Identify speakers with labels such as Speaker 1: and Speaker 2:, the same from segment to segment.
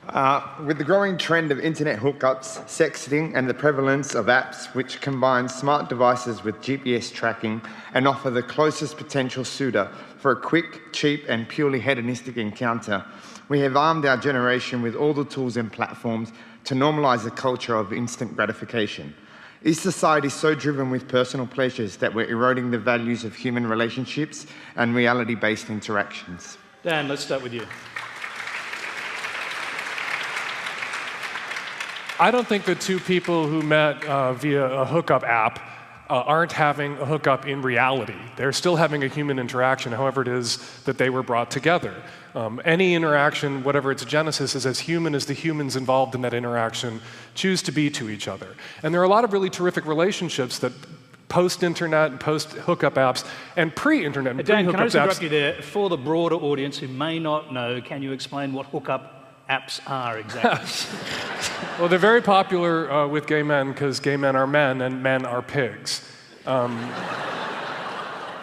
Speaker 1: With the growing trend of internet hookups, sexting, and the prevalence of apps which combine smart devices with GPS tracking and offer the closest potential suitor for a quick, cheap, and purely hedonistic encounter, we have armed our generation with all the tools and platforms to normalise a culture of instant gratification. Is society so driven with personal pleasures that we're eroding the values of human relationships and reality-based interactions?
Speaker 2: Dan, let's start with you.
Speaker 3: I don't think that two people who met via a hookup app aren't having a hookup in reality. They're still having a human interaction, however it is that they were brought together. Any interaction, whatever its genesis, is as human as the humans involved in that interaction choose to be to each other. And there are a lot of really terrific relationships that post-internet and post-hookup apps and pre-internet and
Speaker 2: Dan,
Speaker 3: pre-hookup apps.
Speaker 2: can I just interrupt you there? For the broader audience who may not know, can you explain what hookup apps are exactly?
Speaker 3: Well, they're very popular with gay men because gay men are men and men are pigs. And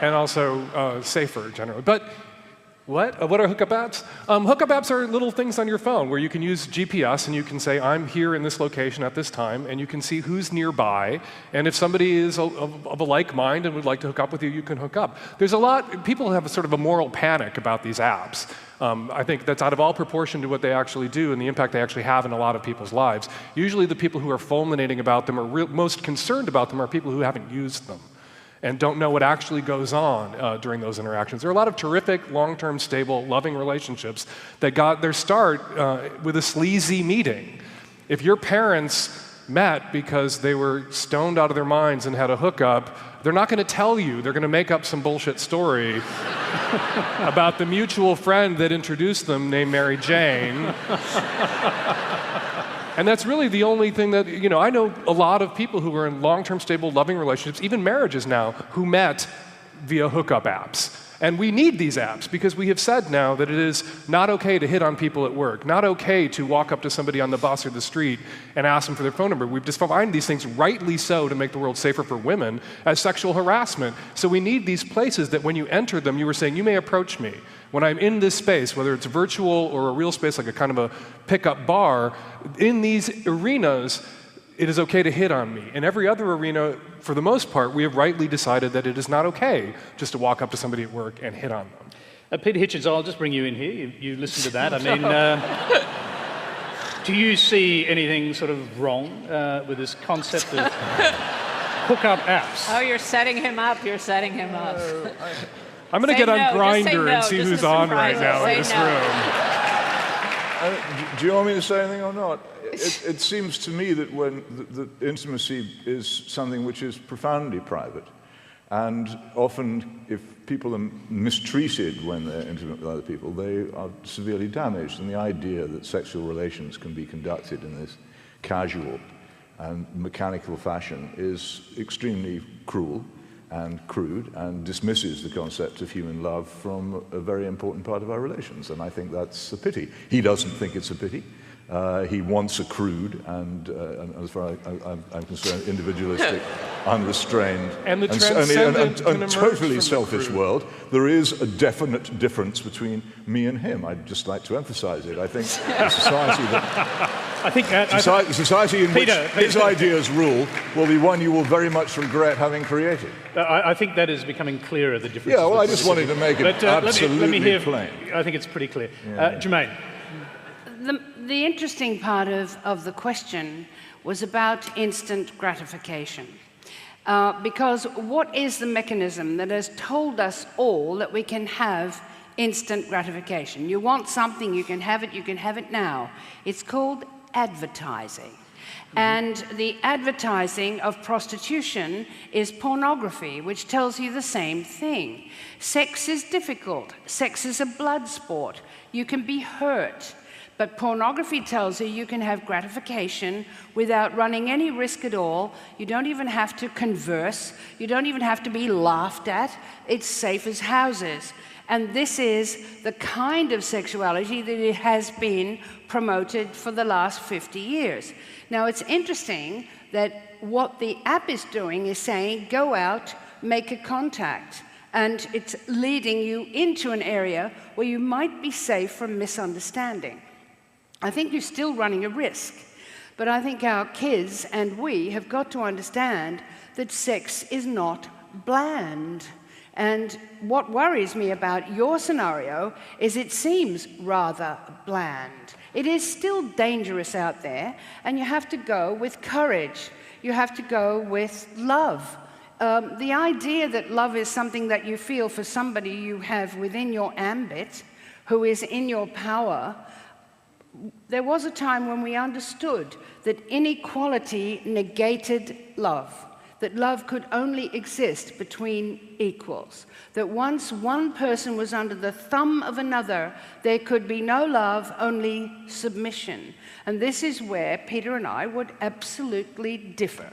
Speaker 3: also safer, generally. But what are hookup apps? Hookup apps are little things on your phone where you can use GPS and you can say, I'm here in this location at this time, and you can see who's nearby. And if somebody is of a like mind and would like to hook up with you, you can hook up. There's a lot, people have a sort of a moral panic about these apps. I think that's out of all proportion to what they actually do and the impact they actually have in a lot of people's lives. Usually the people who are fulminating about them or most concerned about them are people who haven't used them and don't know what actually goes on during those interactions. There are a lot of terrific, long-term, stable, loving relationships that got their start with a sleazy meeting. If your parents met because they were stoned out of their minds and had a hookup, they're not going to tell you. They're going to make up some bullshit story about the mutual friend that introduced them named Mary Jane. And that's really the only thing that, I know a lot of people who are in long-term, stable, loving relationships, even marriages now, who met via hookup apps. And we need these apps because we have said now that it is not okay to hit on people at work, not okay to walk up to somebody on the bus or the street and ask them for their phone number. We've defined these things, rightly so, to make the world safer for women, as sexual harassment. So we need these places that when you enter them, you were saying, you may approach me. When I'm in this space, whether it's virtual or a real space, like a kind of a pickup bar, in these arenas, it is okay to hit on me. In every other arena, for the most part, we have rightly decided that it is not okay just to walk up to somebody at work and hit on them.
Speaker 2: Peter Hitchens, I'll just bring you in here. You listen to that. I mean, do you see anything sort of wrong with this concept of hookup apps?
Speaker 4: Oh, you're setting him up. You're setting him up.
Speaker 3: I'm going to get on Grindr and see who's on right now in this room.
Speaker 5: Do you want me to say anything or not? It seems to me that when the intimacy is something which is profoundly private, and often if people are mistreated when they're intimate with other people, they are severely damaged. And the idea that sexual relations can be conducted in this casual and mechanical fashion is extremely cruel and crude and dismisses the concept of human love from a very important part of our relations. And I think that's a pity. He doesn't think it's a pity. He wants a crude and as far as I'm concerned, individualistic, unrestrained,
Speaker 3: and
Speaker 5: totally selfish world. There is a definite difference between me and him. I'd just like to emphasize it. I think the society that society in which his ideas rule will be one you will very much regret having created.
Speaker 2: I think that is becoming clearer, the difference.
Speaker 5: Yeah, well, I just wanted to make it absolutely plain.
Speaker 2: I think it's pretty clear.
Speaker 5: Yeah.
Speaker 2: Jermaine.
Speaker 6: The interesting part of the question was about instant gratification. Because what is the mechanism that has told us all that we can have instant gratification? You want something, you can have it now. It's called advertising. And the advertising of prostitution is pornography, which tells you the same thing. Sex is difficult. Sex is a blood sport. You can be hurt. But pornography tells you you can have gratification without running any risk at all. You don't even have to converse. You don't even have to be laughed at. It's safe as houses. And this is the kind of sexuality that it has been promoted for the last 50 years. Now, it's interesting that what the app is doing is saying, go out, make a contact. And it's leading you into an area where you might be safe from misunderstanding. I think you're still running a risk. But I think our kids and we have got to understand that sex is not bland. And what worries me about your scenario is it seems rather bland. It is still dangerous out there, and you have to go with courage. You have to go with love. The idea that love is something that you feel for somebody you have within your ambit, who is in your power, there was a time when we understood that inequality negated love, that love could only exist between equals, that once one person was under the thumb of another, there could be no love, only submission. And this is where Peter and I would absolutely differ.